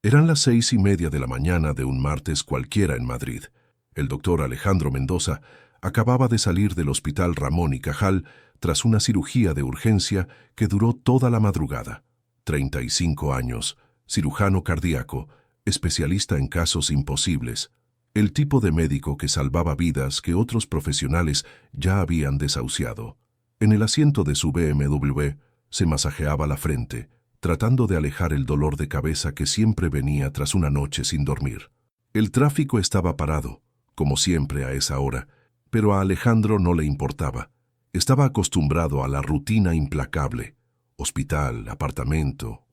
Eran las 6:30 de la mañana de un martes cualquiera en Madrid. El doctor Alejandro Mendoza acababa de salir del Hospital Ramón y Cajal tras una cirugía de urgencia que duró toda la madrugada. 35 años, cirujano cardíaco, especialista en casos imposibles. El tipo de médico que salvaba vidas que otros profesionales ya habían desahuciado. En el asiento de su BMW se masajeaba la frente, tratando de alejar el dolor de cabeza que siempre venía tras una noche sin dormir. El tráfico estaba parado, como siempre a esa hora, pero a Alejandro no le importaba. Estaba acostumbrado a la rutina implacable. Hospital, apartamento.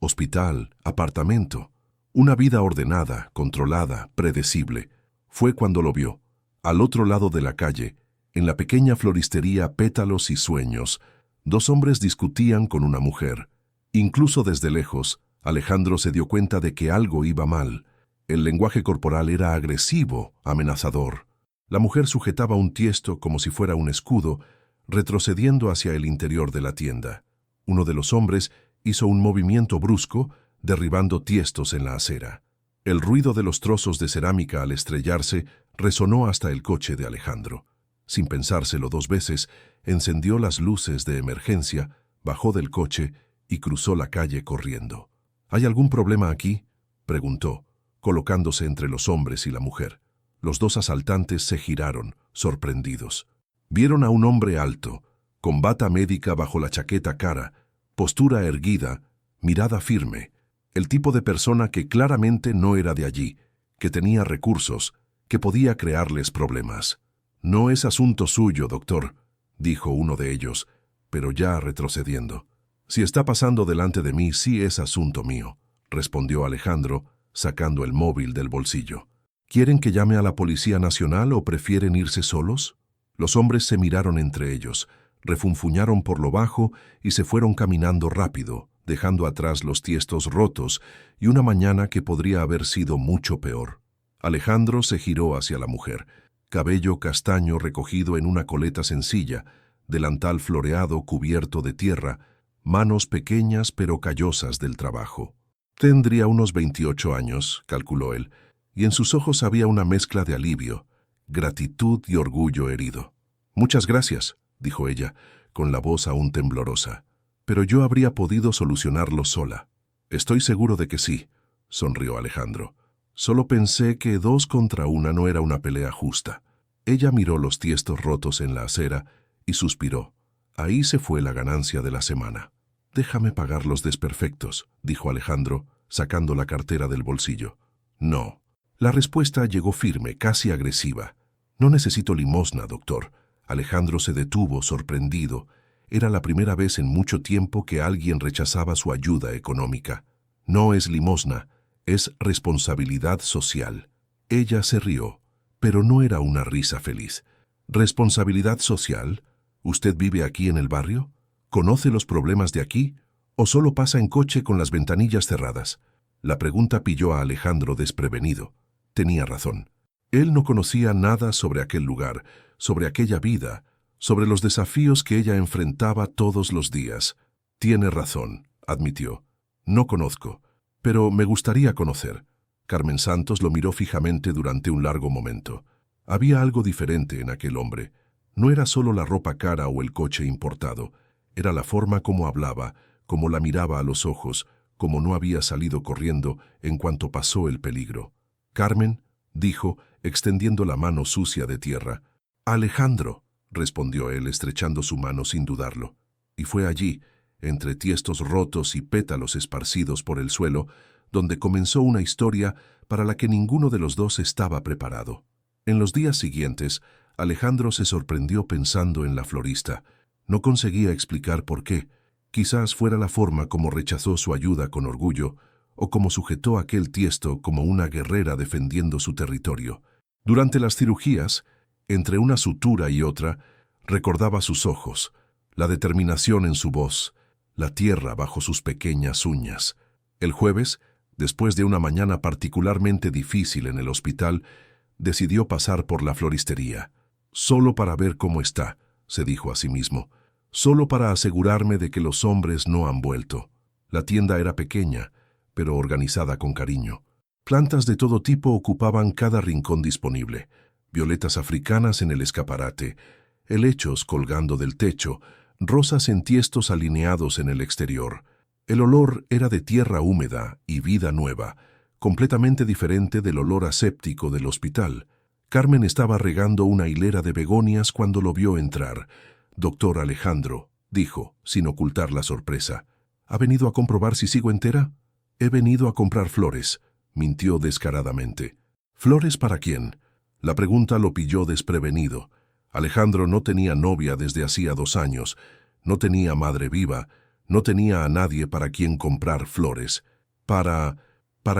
Una vida ordenada, controlada, predecible. Fue cuando lo vio, al otro lado de la calle, en la pequeña floristería Pétalos y Sueños. Dos hombres discutían con una mujer. Incluso desde lejos, Alejandro se dio cuenta de que algo iba mal. El lenguaje corporal era agresivo, amenazador. La mujer sujetaba un tiesto como si fuera un escudo, retrocediendo hacia el interior de la tienda. Uno de los hombres hizo un movimiento brusco, derribando tiestos en la acera. El ruido de los trozos de cerámica al estrellarse resonó hasta el coche de Alejandro. Sin pensárselo dos veces, encendió las luces de emergencia, bajó del coche y cruzó la calle corriendo. ¿Hay algún problema aquí?, preguntó, colocándose entre los hombres y la mujer. Los dos asaltantes se giraron, sorprendidos. Vieron a un hombre alto, con bata médica bajo la chaqueta cara, postura erguida, mirada firme, el tipo de persona que claramente no era de allí, que tenía recursos, que podía crearles problemas. «No es asunto suyo, doctor», dijo uno de ellos, pero ya retrocediendo. «Si está pasando delante de mí, sí es asunto mío», respondió Alejandro, sacando el móvil del bolsillo. «¿Quieren que llame a la Policía Nacional o prefieren irse solos?» Los hombres se miraron entre ellos, refunfuñaron por lo bajo y se fueron caminando rápido, dejando atrás los tiestos rotos y una mañana que podría haber sido mucho peor. Alejandro se giró hacia la mujer, cabello castaño recogido en una coleta sencilla, delantal floreado cubierto de tierra, manos pequeñas pero callosas del trabajo. Tendría unos 28 años, calculó él, y en sus ojos había una mezcla de alivio, gratitud y orgullo herido. «Muchas gracias», dijo ella, con la voz aún temblorosa. «Pero yo habría podido solucionarlo sola». «Estoy seguro de que sí», sonrió Alejandro. «Solo pensé que 2 contra 1 no era una pelea justa». Ella miró los tiestos rotos en la acera y suspiró. Ahí se fue la ganancia de la semana. «Déjame pagar los desperfectos», dijo Alejandro, sacando la cartera del bolsillo. «No». La respuesta llegó firme, casi agresiva. «No necesito limosna, doctor». Alejandro se detuvo, sorprendido. Era la primera vez en mucho tiempo que alguien rechazaba su ayuda económica. «No es limosna, es responsabilidad social». Ella se rió, pero no era una risa feliz. «¿Responsabilidad social? ¿Usted vive aquí en el barrio? ¿Conoce los problemas de aquí? ¿O solo pasa en coche con las ventanillas cerradas?» La pregunta pilló a Alejandro desprevenido. Tenía razón. Él no conocía nada sobre aquel lugar, sobre aquella vida, sobre los desafíos que ella enfrentaba todos los días. «Tiene razón», admitió. «No conozco, pero me gustaría conocer». Carmen Santos lo miró fijamente durante un largo momento. Había algo diferente en aquel hombre. No era solo la ropa cara o el coche importado. Era la forma como hablaba, como la miraba a los ojos, como no había salido corriendo en cuanto pasó el peligro. «Carmen», dijo, extendiendo la mano sucia de tierra. «Alejandro», respondió él, estrechando su mano sin dudarlo. Y fue allí, entre tiestos rotos y pétalos esparcidos por el suelo, donde comenzó una historia para la que ninguno de los dos estaba preparado. En los días siguientes, Alejandro se sorprendió pensando en la florista. No conseguía explicar por qué. Quizás fuera la forma como rechazó su ayuda con orgullo, o como sujetó aquel tiesto como una guerrera defendiendo su territorio. Durante las cirugías, entre una sutura y otra, recordaba sus ojos, la determinación en su voz, la tierra bajo sus pequeñas uñas. El jueves, después de una mañana particularmente difícil en el hospital, decidió pasar por la floristería. «Solo para ver cómo está», se dijo a sí mismo. «Solo para asegurarme de que los hombres no han vuelto». La tienda era pequeña, pero organizada con cariño. Plantas de todo tipo ocupaban cada rincón disponible. Violetas africanas en el escaparate, helechos colgando del techo, rosas en tiestos alineados en el exterior. El olor era de tierra húmeda y vida nueva, completamente diferente del olor aséptico del hospital. Carmen estaba regando una hilera de begonias cuando lo vio entrar. «Doctor Alejandro», dijo, sin ocultar la sorpresa. «¿Ha venido a comprobar si sigo entera?» «He venido a comprar flores», mintió descaradamente. «¿Flores para quién?» La pregunta lo pilló desprevenido. Alejandro no tenía novia desde hacía 2 años, no tenía madre viva, no tenía a nadie para quien comprar flores. Para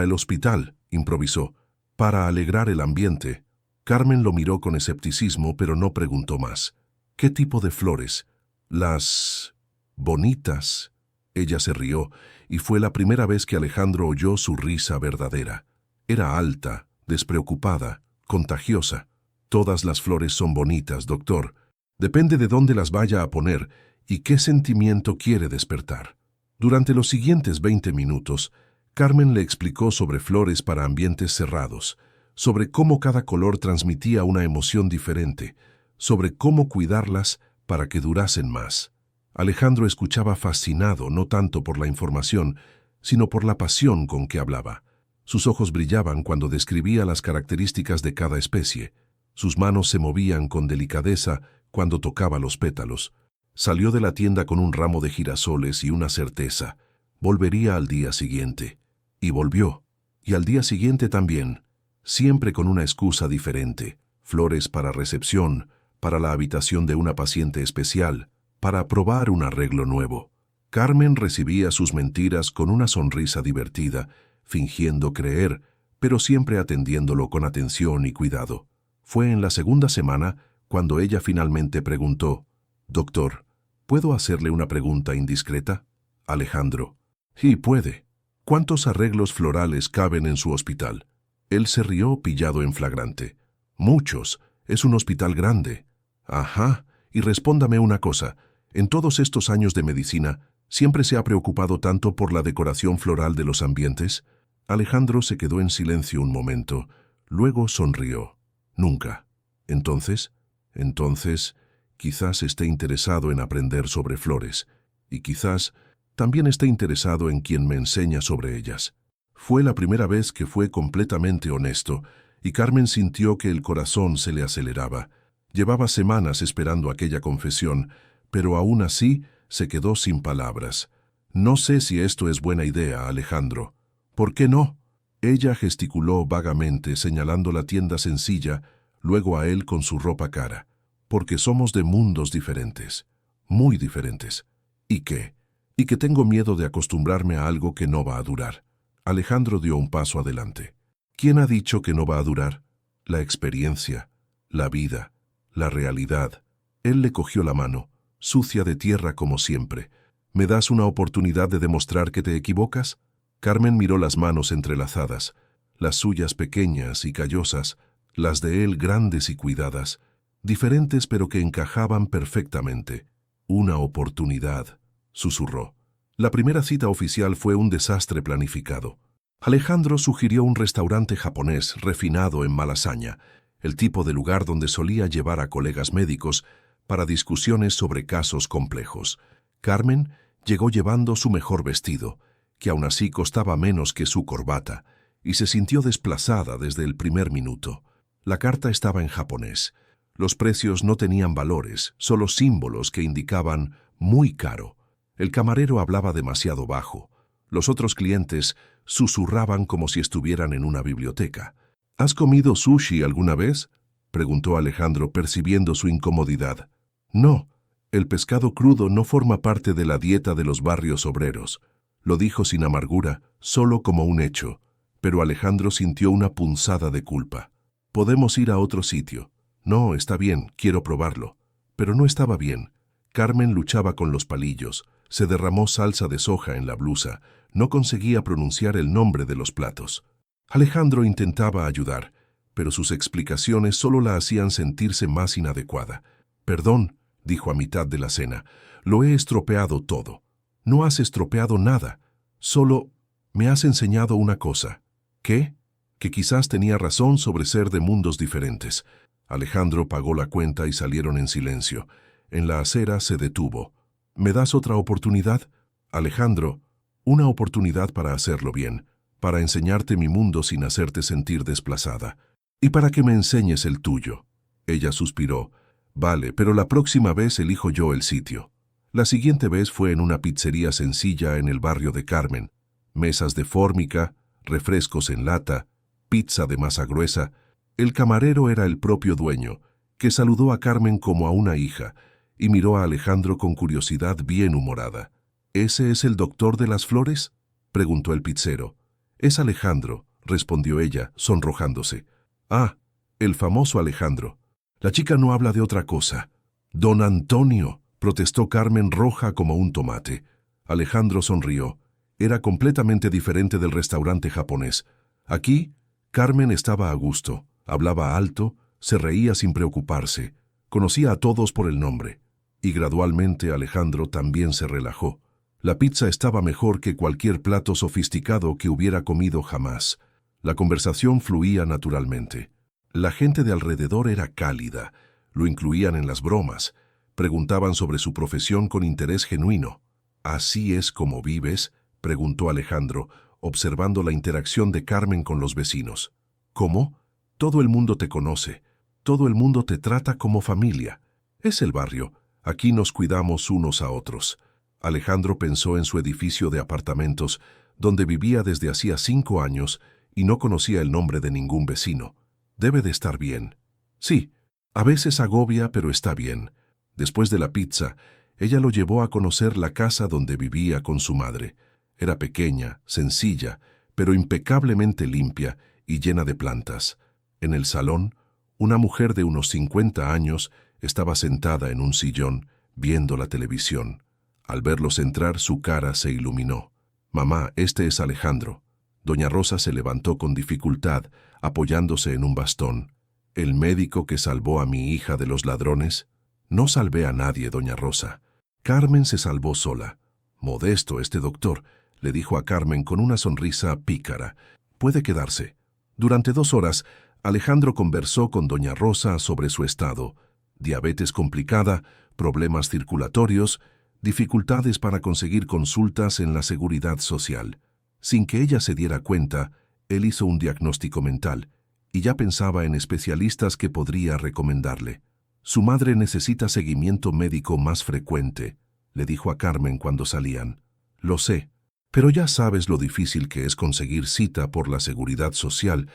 el hospital, improvisó, para alegrar el ambiente. Carmen lo miró con escepticismo, pero no preguntó más. «¿Qué tipo de flores?» «Las bonitas». Ella se rió, y fue la primera vez que Alejandro oyó su risa verdadera. Era alta, despreocupada, contagiosa. «Todas las flores son bonitas, doctor. Depende de dónde las vaya a poner y qué sentimiento quiere despertar». Durante los siguientes 20 minutos, Carmen le explicó sobre flores para ambientes cerrados, sobre cómo cada color transmitía una emoción diferente, sobre cómo cuidarlas para que durasen más. Alejandro escuchaba fascinado, no tanto por la información, sino por la pasión con que hablaba. Sus ojos brillaban cuando describía las características de cada especie. Sus manos se movían con delicadeza cuando tocaba los pétalos. Salió de la tienda con un ramo de girasoles y una certeza. Volvería al día siguiente. Y volvió. Y al día siguiente también. Siempre con una excusa diferente. Flores para recepción, para la habitación de una paciente especial, para probar un arreglo nuevo. Carmen recibía sus mentiras con una sonrisa divertida, fingiendo creer, pero siempre atendiéndolo con atención y cuidado. Fue en la segunda semana cuando ella finalmente preguntó: «Doctor, ¿puedo hacerle una pregunta indiscreta?» Alejandro: «Sí, puede. ¿Cuántos arreglos florales caben en su hospital?» Él se rió pillado en flagrante. «Muchos. Es un hospital grande». «Ajá. Y respóndame una cosa. En todos estos años de medicina, ¿siempre se ha preocupado tanto por la decoración floral de los ambientes?» Alejandro se quedó en silencio un momento. Luego sonrió. «Nunca». Entonces, quizás esté interesado en aprender sobre flores, y quizás también esté interesado en quien me enseña sobre ellas. Fue la primera vez que fue completamente honesto, y Carmen sintió que el corazón se le aceleraba. Llevaba semanas esperando aquella confesión, pero aún así se quedó sin palabras. «No sé si esto es buena idea, Alejandro». «¿Por qué no?» Ella gesticuló vagamente, señalando la tienda sencilla, luego a él con su ropa cara. «Porque somos de mundos diferentes, muy diferentes». «¿Y qué?» «Y que tengo miedo de acostumbrarme a algo que no va a durar». Alejandro dio un paso adelante. «¿Quién ha dicho que no va a durar?» «La experiencia, la vida, la realidad». Él le cogió la mano, sucia de tierra como siempre. «¿Me das una oportunidad de demostrar que te equivocas?» Carmen miró las manos entrelazadas, las suyas pequeñas y callosas, las de él grandes y cuidadas, diferentes pero que encajaban perfectamente. «Una oportunidad», susurró. La primera cita oficial fue un desastre planificado. Alejandro sugirió un restaurante japonés refinado en Malasaña, el tipo de lugar donde solía llevar a colegas médicos para discusiones sobre casos complejos. Carmen llegó llevando su mejor vestido, que aún así costaba menos que su corbata, y se sintió desplazada desde el primer minuto. La carta estaba en japonés. Los precios no tenían valores, solo símbolos que indicaban «muy caro». El camarero hablaba demasiado bajo. Los otros clientes susurraban como si estuvieran en una biblioteca. «¿Has comido sushi alguna vez?», preguntó Alejandro, percibiendo su incomodidad. «No, el pescado crudo no forma parte de la dieta de los barrios obreros», lo dijo sin amargura, solo como un hecho, pero Alejandro sintió una punzada de culpa. «Podemos ir a otro sitio». «No, está bien, quiero probarlo». Pero no estaba bien. Carmen luchaba con los palillos, se derramó salsa de soja en la blusa, no conseguía pronunciar el nombre de los platos. Alejandro intentaba ayudar, pero sus explicaciones solo la hacían sentirse más inadecuada. «Perdón», dijo a mitad de la cena, «lo he estropeado todo». «No has estropeado nada, solo me has enseñado una cosa». «¿Qué?». que quizás tenía razón sobre ser de mundos diferentes. Alejandro pagó la cuenta y salieron en silencio. En la acera se detuvo. ¿Me das otra oportunidad? Alejandro, una oportunidad para hacerlo bien, para enseñarte mi mundo sin hacerte sentir desplazada. Y para que me enseñes el tuyo. Ella suspiró. Vale, pero la próxima vez elijo yo el sitio. La siguiente vez fue en una pizzería sencilla en el barrio de Carmen. Mesas de fórmica, refrescos en lata, pizza de masa gruesa. El camarero era el propio dueño, que saludó a Carmen como a una hija y miró a Alejandro con curiosidad bien humorada. ¿Ese es el doctor de las flores?, preguntó el pizzero. Es Alejandro, respondió ella, sonrojándose. Ah, el famoso Alejandro. La chica no habla de otra cosa. Don Antonio, protestó Carmen, roja como un tomate. Alejandro sonrió. Era completamente diferente del restaurante japonés. Aquí, Carmen estaba a gusto, hablaba alto, se reía sin preocuparse, conocía a todos por el nombre. Y gradualmente Alejandro también se relajó. La pizza estaba mejor que cualquier plato sofisticado que hubiera comido jamás. La conversación fluía naturalmente. La gente de alrededor era cálida, lo incluían en las bromas, preguntaban sobre su profesión con interés genuino. ¿Así es como vives?, preguntó Alejandro, observando la interacción de Carmen con los vecinos. ¿Cómo? Todo el mundo te conoce, todo el mundo te trata como familia. Es el barrio, aquí nos cuidamos unos a otros. Alejandro pensó en su edificio de apartamentos, donde vivía desde hacía 5 años y no conocía el nombre de ningún vecino. Debe de estar bien. Sí, a veces agobia, pero está bien. Después de la pizza, ella lo llevó a conocer la casa donde vivía con su madre. Era pequeña, sencilla, pero impecablemente limpia y llena de plantas. En el salón, una mujer de unos 50 años estaba sentada en un sillón, viendo la televisión. Al verlos entrar, su cara se iluminó. «Mamá, este es Alejandro». Doña Rosa se levantó con dificultad, apoyándose en un bastón. «¿El médico que salvó a mi hija de los ladrones?» «No salvé a nadie, doña Rosa. Carmen se salvó sola». «Modesto este doctor», le dijo a Carmen con una sonrisa pícara. «Puede quedarse». Durante 2 horas, Alejandro conversó con doña Rosa sobre su estado. Diabetes complicada, problemas circulatorios, dificultades para conseguir consultas en la seguridad social. Sin que ella se diera cuenta, él hizo un diagnóstico mental y ya pensaba en especialistas que podría recomendarle. «Su madre necesita seguimiento médico más frecuente», le dijo a Carmen cuando salían. «Lo sé, pero ya sabes lo difícil que es conseguir cita por la seguridad social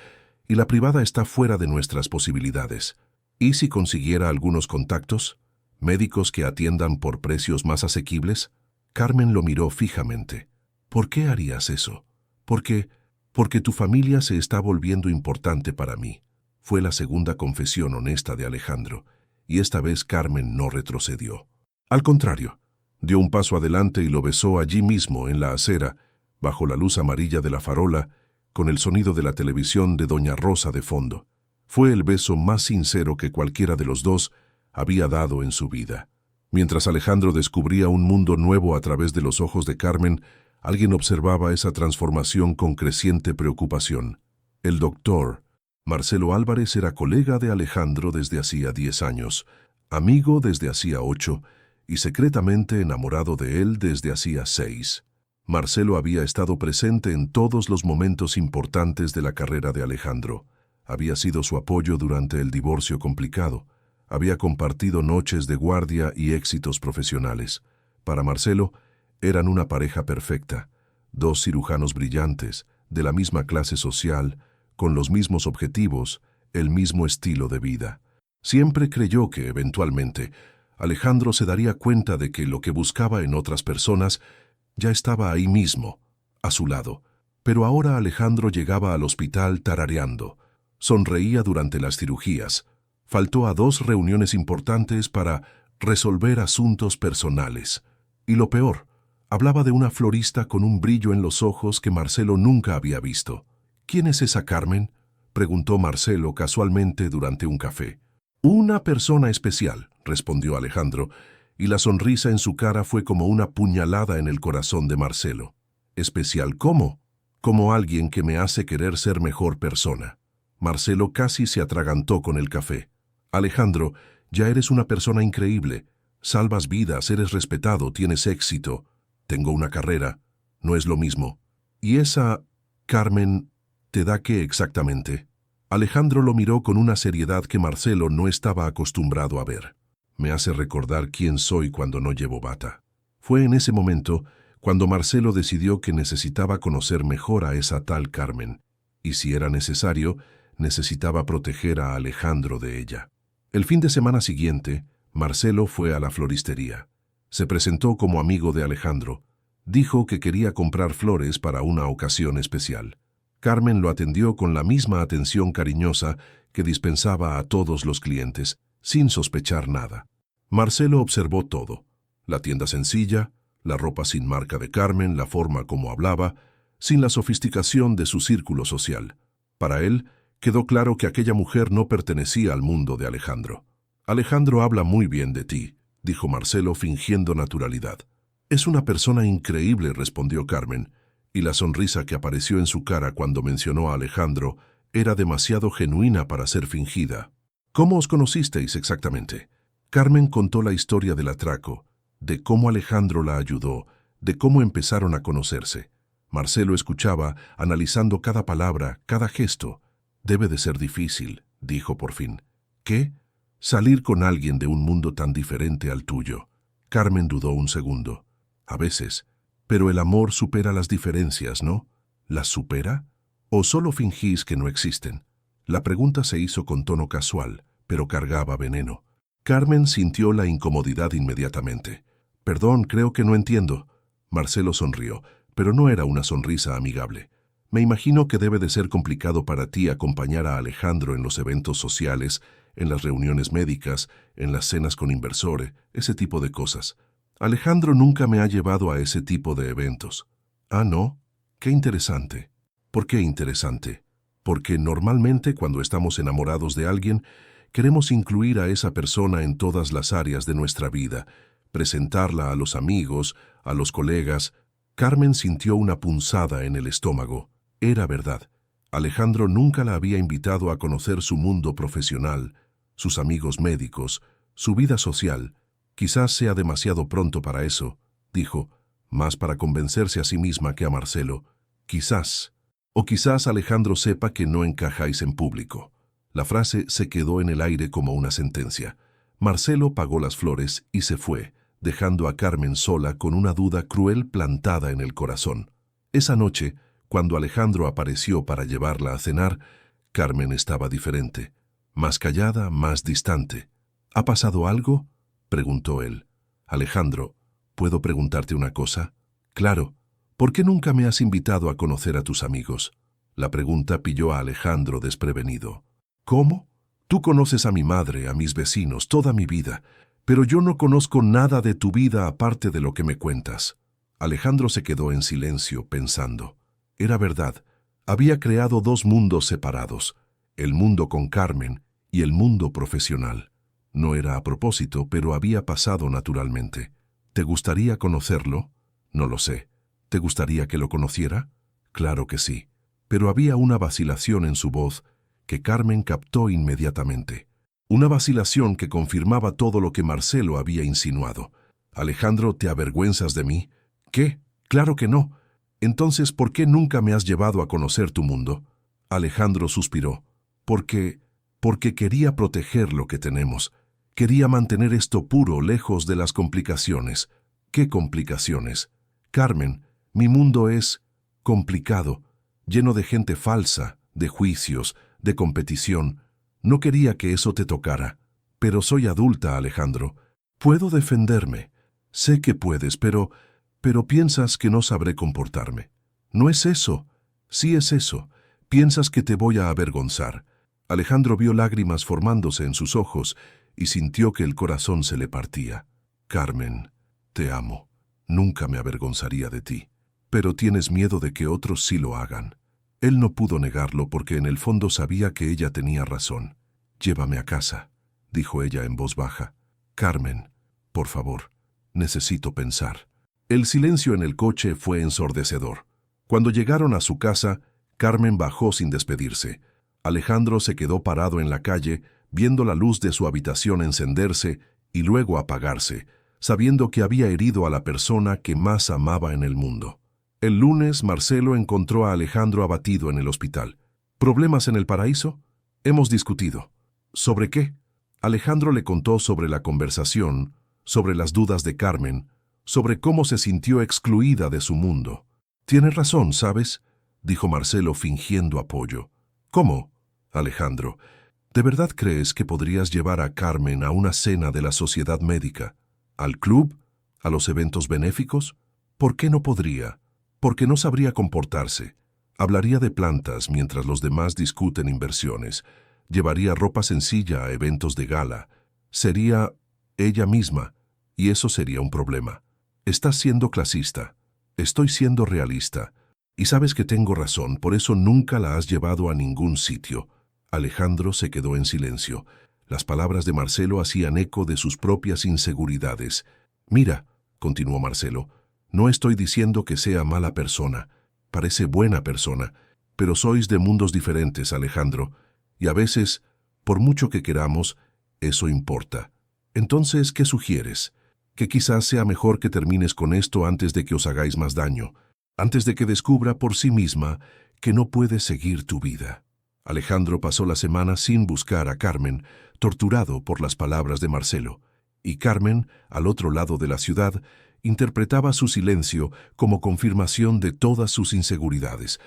y la privada está fuera de nuestras posibilidades. ¿Y si consiguiera algunos contactos? ¿Médicos que atiendan por precios más asequibles?» Carmen lo miró fijamente. «¿Por qué harías eso?» Porque tu familia se está volviendo importante para mí». Fue la segunda confesión honesta de Alejandro, y esta vez Carmen no retrocedió. Al contrario, dio un paso adelante y lo besó allí mismo en la acera, bajo la luz amarilla de la farola, con el sonido de la televisión de doña Rosa de fondo. Fue el beso más sincero que cualquiera de los dos había dado en su vida. Mientras Alejandro descubría un mundo nuevo a través de los ojos de Carmen, alguien observaba esa transformación con creciente preocupación. El doctor Marcelo Álvarez era colega de Alejandro desde hacía 10 años, amigo desde hacía 8 y secretamente enamorado de él desde hacía 6. Marcelo había estado presente en todos los momentos importantes de la carrera de Alejandro. Había sido su apoyo durante el divorcio complicado. Había compartido noches de guardia y éxitos profesionales. Para Marcelo, eran una pareja perfecta. 2 cirujanos brillantes, de la misma clase social, con los mismos objetivos, el mismo estilo de vida. Siempre creyó que, eventualmente, Alejandro se daría cuenta de que lo que buscaba en otras personas ya estaba ahí mismo, a su lado. Pero ahora Alejandro llegaba al hospital tarareando. Sonreía durante las cirugías. Faltó a 2 reuniones importantes para resolver asuntos personales. Y lo peor, hablaba de una florista con un brillo en los ojos que Marcelo nunca había visto. «¿Quién es esa Carmen?», preguntó Marcelo casualmente durante un café. «Una persona especial», respondió Alejandro, y la sonrisa en su cara fue como una puñalada en el corazón de Marcelo. «¿Especial cómo?», como alguien que me hace querer ser mejor persona. Marcelo casi se atragantó con el café. Alejandro, ya eres una persona increíble. Salvas vidas, eres respetado, tienes éxito. Tengo una carrera. No es lo mismo. ¿Y esa, Carmen, te da qué exactamente? Alejandro lo miró con una seriedad que Marcelo no estaba acostumbrado a ver. Me hace recordar quién soy cuando no llevo bata. Fue en ese momento cuando Marcelo decidió que necesitaba conocer mejor a esa tal Carmen, y si era necesario, necesitaba proteger a Alejandro de ella. El fin de semana siguiente, Marcelo fue a la floristería. Se presentó como amigo de Alejandro. Dijo que quería comprar flores para una ocasión especial. Carmen lo atendió con la misma atención cariñosa que dispensaba a todos los clientes, sin sospechar nada. Marcelo observó todo: la tienda sencilla, la ropa sin marca de Carmen, la forma como hablaba, sin la sofisticación de su círculo social. Para él, quedó claro que aquella mujer no pertenecía al mundo de Alejandro. Alejandro habla muy bien de ti, dijo Marcelo fingiendo naturalidad. Es una persona increíble, respondió Carmen, y la sonrisa que apareció en su cara cuando mencionó a Alejandro era demasiado genuina para ser fingida. ¿Cómo os conocisteis exactamente? Carmen contó la historia del atraco, de cómo Alejandro la ayudó, de cómo empezaron a conocerse. Marcelo escuchaba, analizando cada palabra, cada gesto. Debe de ser difícil, dijo por fin. ¿Qué? Salir con alguien de un mundo tan diferente al tuyo. Carmen dudó un segundo. A veces. Pero el amor supera las diferencias, ¿no? ¿Las supera? ¿O solo fingís que no existen? La pregunta se hizo con tono casual, pero cargaba veneno. Carmen sintió la incomodidad inmediatamente. Perdón, creo que no entiendo. Marcelo sonrió, pero no era una sonrisa amigable. Me imagino que debe de ser complicado para ti acompañar a Alejandro en los eventos sociales, en las reuniones médicas, en las cenas con inversores, ese tipo de cosas. Alejandro nunca me ha llevado a ese tipo de eventos. Ah, ¿no? Qué interesante. ¿Por qué interesante? Porque normalmente cuando estamos enamorados de alguien, queremos incluir a esa persona en todas las áreas de nuestra vida, presentarla a los amigos, a los colegas. Carmen sintió una punzada en el estómago. Era verdad. Alejandro nunca la había invitado a conocer su mundo profesional, sus amigos médicos, su vida social. Quizás sea demasiado pronto para eso, dijo, más para convencerse a sí misma que a Marcelo. Quizás. O quizás Alejandro sepa que no encajáis en público. La frase se quedó en el aire como una sentencia. Marcelo pagó las flores y se fue, dejando a Carmen sola con una duda cruel plantada en el corazón. Esa noche, cuando Alejandro apareció para llevarla a cenar, Carmen estaba diferente, más callada, más distante. ¿Ha pasado algo?, preguntó él. Alejandro, ¿puedo preguntarte una cosa? Claro. ¿Por qué nunca me has invitado a conocer a tus amigos? La pregunta pilló a Alejandro desprevenido. ¿Cómo? Tú conoces a mi madre, a mis vecinos, toda mi vida, pero yo no conozco nada de tu vida aparte de lo que me cuentas. Alejandro se quedó en silencio, pensando. Era verdad, había creado dos mundos separados, el mundo con Carmen y el mundo profesional. No era a propósito, pero había pasado naturalmente. ¿Te gustaría conocerlo? No lo sé. ¿Te gustaría que lo conociera? Claro que sí. Pero había una vacilación en su voz que Carmen captó inmediatamente. Una vacilación que confirmaba todo lo que Marcelo había insinuado. Alejandro, ¿te avergüenzas de mí? ¿Qué? Claro que no. Entonces, ¿por qué nunca me has llevado a conocer tu mundo? Alejandro suspiró. Porque quería proteger lo que tenemos. Quería mantener esto puro, lejos de las complicaciones. ¿Qué complicaciones? Carmen, mi mundo es complicado, lleno de gente falsa, de juicios, de competición. No quería que eso te tocara. Pero soy adulta, Alejandro. Puedo defenderme. Sé que puedes, pero piensas que no sabré comportarme. No es eso. Sí es eso. Piensas que te voy a avergonzar. Alejandro vio lágrimas formándose en sus ojos y sintió que el corazón se le partía. Carmen, te amo. Nunca me avergonzaría de ti. Pero tienes miedo de que otros sí lo hagan. Él no pudo negarlo porque en el fondo sabía que ella tenía razón. Llévame a casa, dijo ella en voz baja. Carmen, por favor, necesito pensar. El silencio en el coche fue ensordecedor. Cuando llegaron a su casa, Carmen bajó sin despedirse. Alejandro se quedó parado en la calle, viendo la luz de su habitación encenderse y luego apagarse, sabiendo que había herido a la persona que más amaba en el mundo. El lunes, Marcelo encontró a Alejandro abatido en el hospital. ¿Problemas en el paraíso? Hemos discutido. ¿Sobre qué? Alejandro le contó sobre la conversación, sobre las dudas de Carmen, sobre cómo se sintió excluida de su mundo. «Tienes razón, ¿sabes?», dijo Marcelo fingiendo apoyo. «¿Cómo, Alejandro? ¿De verdad crees que podrías llevar a Carmen a una cena de la sociedad médica? ¿Al club? ¿A los eventos benéficos? ¿Por qué no podría? Porque no sabría comportarse. Hablaría de plantas mientras los demás discuten inversiones. Llevaría ropa sencilla a eventos de gala. Sería ella misma, y eso sería un problema. Estás siendo clasista. Estoy siendo realista. Y sabes que tengo razón, por eso nunca la has llevado a ningún sitio». Alejandro se quedó en silencio. Las palabras de Marcelo hacían eco de sus propias inseguridades. «Mira», continuó Marcelo, «no estoy diciendo que sea mala persona. Parece buena persona. Pero sois de mundos diferentes, Alejandro. Y a veces, por mucho que queramos, eso importa. Entonces, ¿qué sugieres? Que quizás sea mejor que termines con esto antes de que os hagáis más daño, antes de que descubra por sí misma que no puedes seguir tu vida». Alejandro pasó la semana sin buscar a Carmen, torturado por las palabras de Marcelo. Y Carmen, al otro lado de la ciudad, interpretaba su silencio como confirmación de todas sus inseguridades.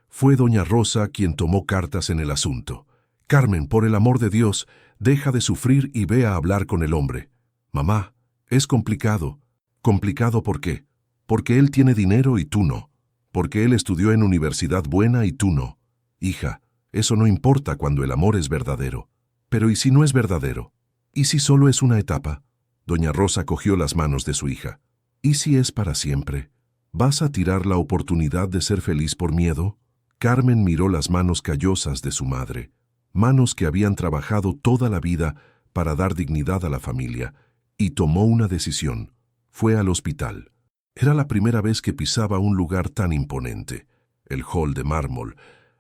Fue doña Rosa quien tomó cartas en el asunto. «Carmen, por el amor de Dios, deja de sufrir y ve a hablar con el hombre». «Mamá, es complicado». «¿Complicado por qué?» «Porque él tiene dinero y tú no. Porque él estudió en universidad buena y tú no. Hija, eso no importa cuando el amor es verdadero». «Pero ¿y si no es verdadero? ¿Y si solo es una etapa?» Doña Rosa cogió las manos de su hija. «¿Y si es para siempre? ¿Vas a tirar la oportunidad de ser feliz por miedo?» Carmen miró las manos callosas de su madre, manos que habían trabajado toda la vida para dar dignidad a la familia, y tomó una decisión. Fue al hospital. Era la primera vez que pisaba un lugar tan imponente. El hall de mármol,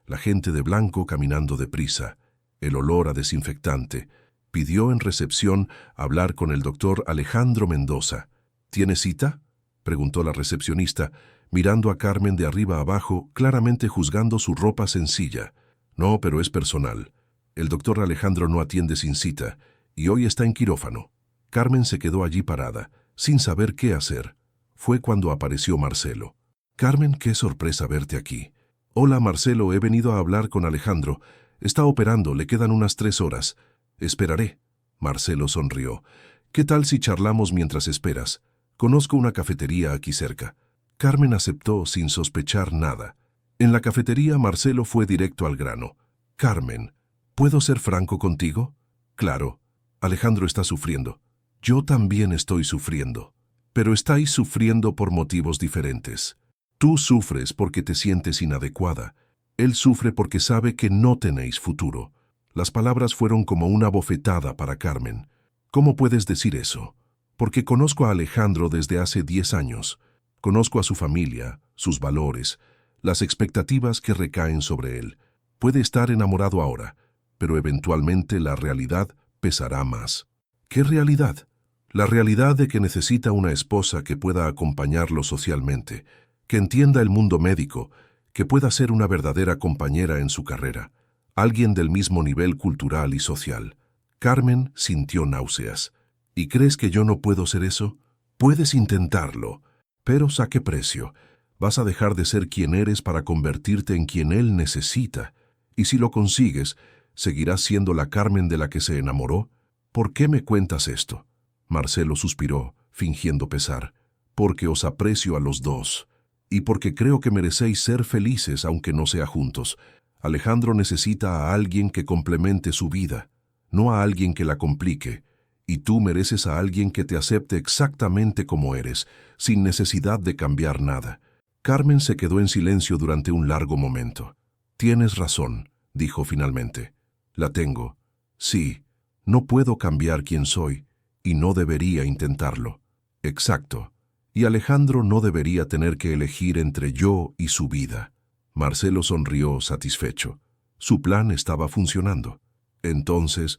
la gente de blanco caminando deprisa, el olor a desinfectante. Pidió en recepción hablar con el doctor Alejandro Mendoza. «¿Tiene cita?», preguntó la recepcionista, mirando a Carmen de arriba abajo, claramente juzgando su ropa sencilla. «No, pero es personal. El doctor Alejandro no atiende sin cita, y hoy está en quirófano». Carmen se quedó allí parada, sin saber qué hacer. Fue cuando apareció Marcelo. «Carmen, qué sorpresa verte aquí». «Hola, Marcelo, he venido a hablar con Alejandro. Está operando, le quedan unas 3 horas. Esperaré». Marcelo sonrió. «¿Qué tal si charlamos mientras esperas? Conozco una cafetería aquí cerca». Carmen aceptó sin sospechar nada. En la cafetería, Marcelo fue directo al grano. «Carmen, ¿puedo ser franco contigo?» «Claro. Alejandro está sufriendo. Yo también estoy sufriendo. Pero estáis sufriendo por motivos diferentes. Tú sufres porque te sientes inadecuada. Él sufre porque sabe que no tenéis futuro». Las palabras fueron como una bofetada para Carmen. «¿Cómo puedes decir eso? Porque conozco a Alejandro desde hace 10 años. Conozco a su familia, sus valores, las expectativas que recaen sobre él. Puede estar enamorado ahora, pero eventualmente la realidad pesará más». «¿Qué realidad?» «La realidad de que necesita una esposa que pueda acompañarlo socialmente, que entienda el mundo médico, que pueda ser una verdadera compañera en su carrera, alguien del mismo nivel cultural y social». Carmen sintió náuseas. «¿Y crees que yo no puedo ser eso? Puedes intentarlo. Pero ¿a qué precio? Vas a dejar de ser quien eres para convertirte en quien él necesita. Y si lo consigues, ¿seguirás siendo la Carmen de la que se enamoró? ¿Por qué me cuentas esto?» Marcelo suspiró, fingiendo pesar. «Porque os aprecio a los dos. Y porque creo que merecéis ser felices aunque no sea juntos. Alejandro necesita a alguien que complemente su vida, no a alguien que la complique. Y tú mereces a alguien que te acepte exactamente como eres, sin necesidad de cambiar nada». Carmen se quedó en silencio durante un largo momento. «Tienes razón», dijo finalmente. «La tengo. Sí, no puedo cambiar quién soy, y no debería intentarlo». «Exacto. y Alejandro no debería tener que elegir entre yo y su vida. Marcelo sonrió satisfecho. Su plan estaba funcionando. Entonces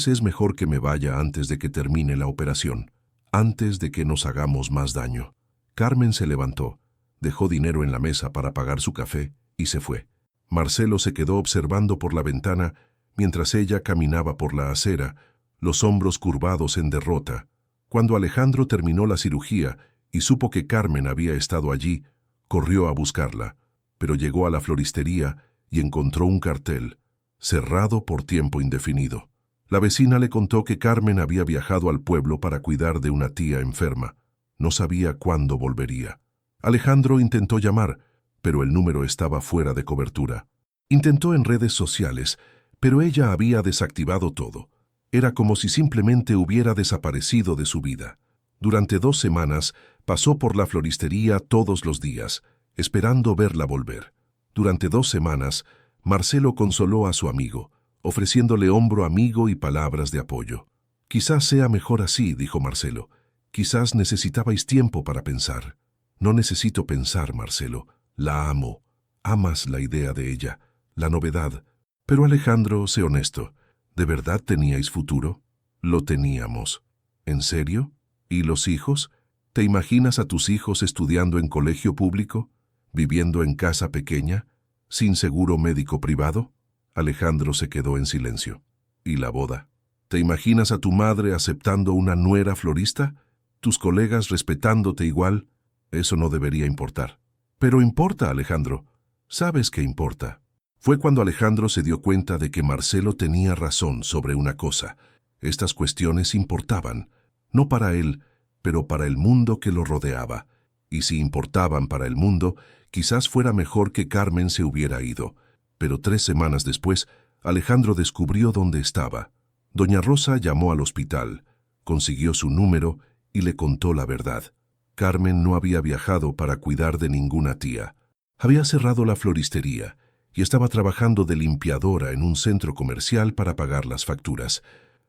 es mejor que me vaya antes de que termine la operación, antes de que nos hagamos más daño. Carmen se levantó, dejó dinero en la mesa para pagar su café y se fue. Marcelo se quedó observando por la ventana mientras ella caminaba por la acera, los hombros curvados en derrota. Cuando Alejandro terminó la cirugía y supo que Carmen había estado allí, corrió a buscarla, pero llegó a la floristería y encontró un cartel, cerrado por tiempo indefinido. La vecina le contó que Carmen había viajado al pueblo para cuidar de una tía enferma. No sabía cuándo volvería. Alejandro intentó llamar, pero el número estaba fuera de cobertura. Intentó en redes sociales, pero ella había desactivado todo. Era como si simplemente hubiera desaparecido de su vida. Durante 2 semanas pasó por la floristería todos los días, esperando verla volver. Durante 2 semanas, Marcelo consoló a su amigo, ofreciéndole hombro amigo y palabras de apoyo. «Quizás sea mejor así», dijo Marcelo. «Quizás necesitabais tiempo para pensar». «No necesito pensar, Marcelo. La amo. Amas la idea de ella, la novedad». «Pero Alejandro, sé honesto. ¿De verdad teníais futuro?» «Lo teníamos». «¿En serio? ¿Y los hijos? ¿Te imaginas a tus hijos estudiando en colegio público? ¿Viviendo en casa pequeña? ¿Sin seguro médico privado?» Alejandro se quedó en silencio. «¿Y la boda? ¿Te imaginas a tu madre aceptando una nuera florista? ¿Tus colegas respetándote igual? Eso no debería importar». «Pero importa, Alejandro. ¿Sabes qué importa?» Fue cuando Alejandro se dio cuenta de que Marcelo tenía razón sobre una cosa. Estas cuestiones importaban, no para él, pero para el mundo que lo rodeaba. Y si importaban para el mundo, quizás fuera mejor que Carmen se hubiera ido. Pero 3 semanas después, Alejandro descubrió dónde estaba. Doña Rosa llamó al hospital, consiguió su número y le contó la verdad. Carmen no había viajado para cuidar de ninguna tía. Había cerrado la floristería y estaba trabajando de limpiadora en un centro comercial para pagar las facturas,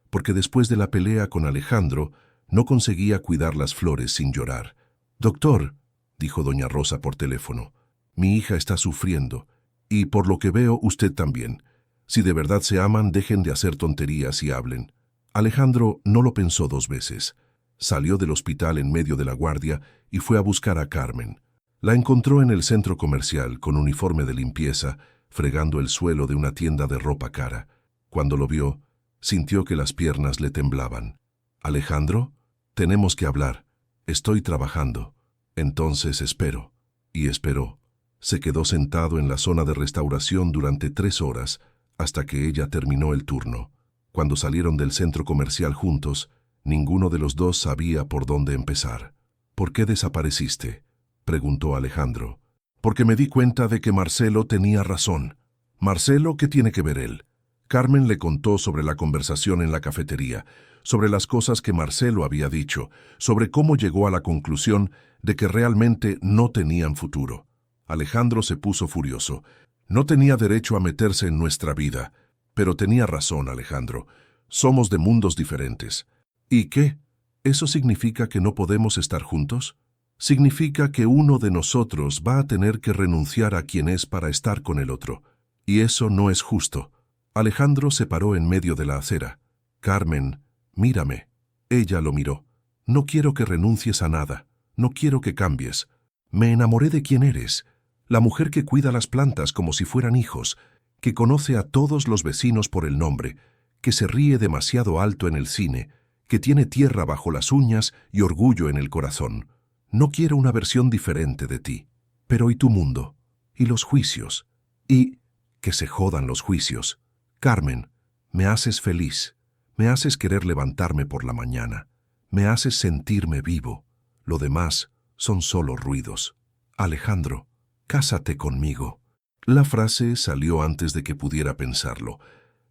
porque después de la pelea con Alejandro, no conseguía cuidar las flores sin llorar. «Doctor», dijo doña Rosa por teléfono, «mi hija está sufriendo, y por lo que veo usted también. Si de verdad se aman, dejen de hacer tonterías y hablen». Alejandro no lo pensó 2 veces. Salió del hospital en medio de la guardia y fue a buscar a Carmen. La encontró en el centro comercial con uniforme de limpieza, fregando el suelo de una tienda de ropa cara. Cuando lo vio, sintió que las piernas le temblaban. «Alejandro, tenemos que hablar. Estoy trabajando». «Entonces espero». Y esperó. Se quedó sentado en la zona de restauración durante 3 horas, hasta que ella terminó el turno. Cuando salieron del centro comercial juntos, ninguno de los dos sabía por dónde empezar. «¿Por qué desapareciste?», preguntó Alejandro. «Porque me di cuenta de que Marcelo tenía razón». «¿Marcelo? ¿Qué tiene que ver él?». Carmen le contó sobre la conversación en la cafetería, sobre las cosas que Marcelo había dicho, sobre cómo llegó a la conclusión de que realmente no tenían futuro. Alejandro se puso furioso. No tenía derecho a meterse en nuestra vida. Pero tenía razón, Alejandro. Somos de mundos diferentes. ¿Y qué? ¿Eso significa que no podemos estar juntos? Significa que uno de nosotros va a tener que renunciar a quien es para estar con el otro. Y eso no es justo. Alejandro se paró en medio de la acera. «Carmen, mírame». Ella lo miró. «No quiero que renuncies a nada. No quiero que cambies. Me enamoré de quien eres. La mujer que cuida las plantas como si fueran hijos, que conoce a todos los vecinos por el nombre, que se ríe demasiado alto en el cine, que tiene tierra bajo las uñas y orgullo en el corazón. No quiero una versión diferente de ti. Pero ¿y tu mundo? ¿Y los juicios? Y que se jodan los juicios. Carmen, me haces feliz. Me haces querer levantarme por la mañana. Me haces sentirme vivo. Lo demás son solo ruidos. Alejandro, cásate conmigo». La frase salió antes de que pudiera pensarlo,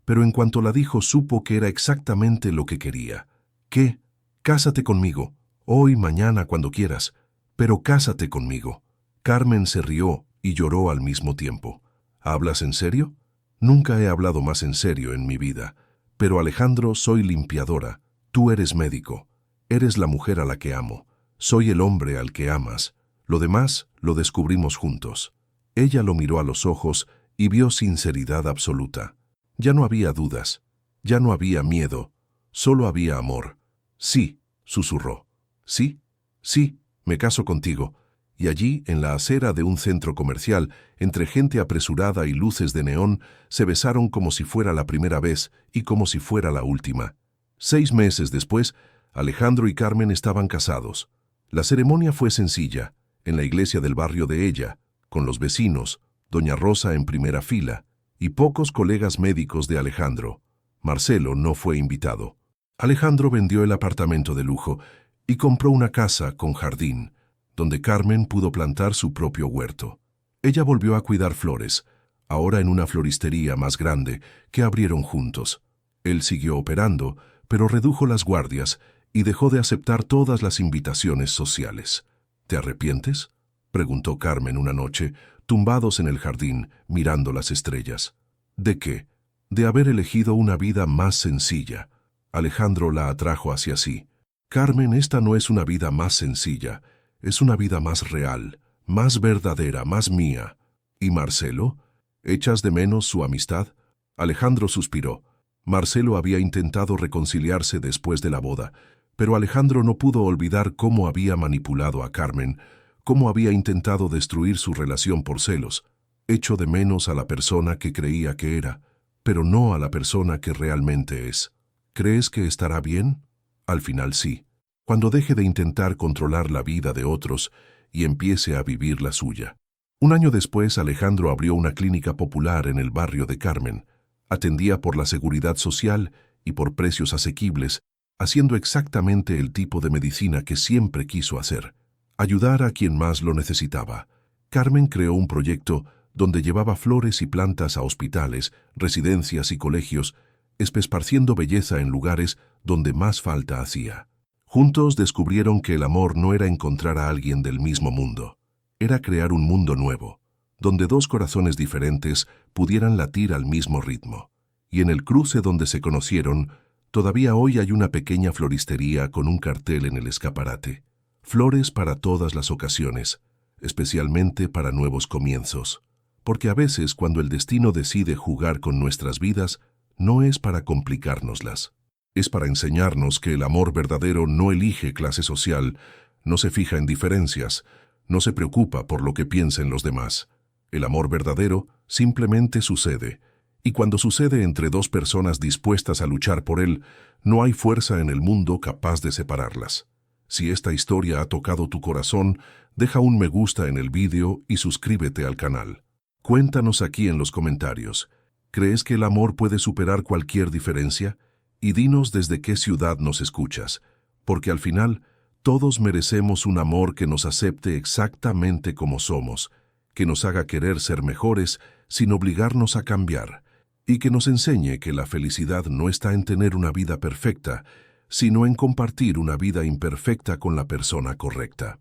pero en cuanto la dijo supo que era exactamente lo que quería. «¿Qué? Cásate conmigo. Hoy, mañana, cuando quieras. Pero cásate conmigo». Carmen se rió y lloró al mismo tiempo. «¿Hablas en serio? Nunca he hablado más en serio en mi vida. Pero Alejandro, soy limpiadora. Tú eres médico. Eres la mujer a la que amo. Soy el hombre al que amas. Lo demás lo descubrimos juntos. Ella lo miró a los ojos y vio sinceridad absoluta. Ya no había dudas, ya no había miedo, solo había amor. Sí, susurró. Sí, sí, me caso contigo. Y allí, en la acera de un centro comercial, entre gente apresurada y luces de neón, se besaron como si fuera la primera vez y como si fuera la última. 6 meses después, Alejandro y Carmen estaban casados. La ceremonia fue sencilla, en la iglesia del barrio de ella, con los vecinos, doña Rosa en primera fila, y pocos colegas médicos de Alejandro. Marcelo no fue invitado. Alejandro vendió el apartamento de lujo y compró una casa con jardín, donde Carmen pudo plantar su propio huerto. Ella volvió a cuidar flores, ahora en una floristería más grande que abrieron juntos. Él siguió operando, pero redujo las guardias y dejó de aceptar todas las invitaciones sociales. ¿Te arrepientes?, preguntó Carmen una noche, tumbados en el jardín, mirando las estrellas. ¿De qué? De haber elegido una vida más sencilla. Alejandro la atrajo hacia sí. Carmen, esta no es una vida más sencilla, es una vida más real, más verdadera, más mía. ¿Y Marcelo? ¿Echas de menos su amistad? Alejandro suspiró. Marcelo había intentado reconciliarse después de la boda, pero Alejandro no pudo olvidar cómo había manipulado a Carmen, cómo había intentado destruir su relación por celos. Echo de menos a la persona que creía que era, pero no a la persona que realmente es. ¿Crees que estará bien? Al final sí, cuando deje de intentar controlar la vida de otros y empiece a vivir la suya. Un año después, Alejandro abrió una clínica popular en el barrio de Carmen. Atendía por la seguridad social y por precios asequibles, haciendo exactamente el tipo de medicina que siempre quiso hacer: ayudar a quien más lo necesitaba. Carmen creó un proyecto donde llevaba flores y plantas a hospitales, residencias y colegios, esparciendo belleza en lugares donde más falta hacía. Juntos descubrieron que el amor no era encontrar a alguien del mismo mundo, era crear un mundo nuevo, donde dos corazones diferentes pudieran latir al mismo ritmo. Y en el cruce donde se conocieron, todavía hoy hay una pequeña floristería con un cartel en el escaparate: flores para todas las ocasiones, especialmente para nuevos comienzos. Porque a veces, cuando el destino decide jugar con nuestras vidas, no es para complicárnoslas. Es para enseñarnos que el amor verdadero no elige clase social, no se fija en diferencias, no se preocupa por lo que piensen los demás. El amor verdadero simplemente sucede, y cuando sucede entre dos personas dispuestas a luchar por él, no hay fuerza en el mundo capaz de separarlas. Si esta historia ha tocado tu corazón, deja un me gusta en el vídeo y suscríbete al canal. Cuéntanos aquí en los comentarios, ¿crees que el amor puede superar cualquier diferencia? Y dinos desde qué ciudad nos escuchas, porque al final todos merecemos un amor que nos acepte exactamente como somos, que nos haga querer ser mejores sin obligarnos a cambiar, y que nos enseñe que la felicidad no está en tener una vida perfecta, sino en compartir una vida imperfecta con la persona correcta.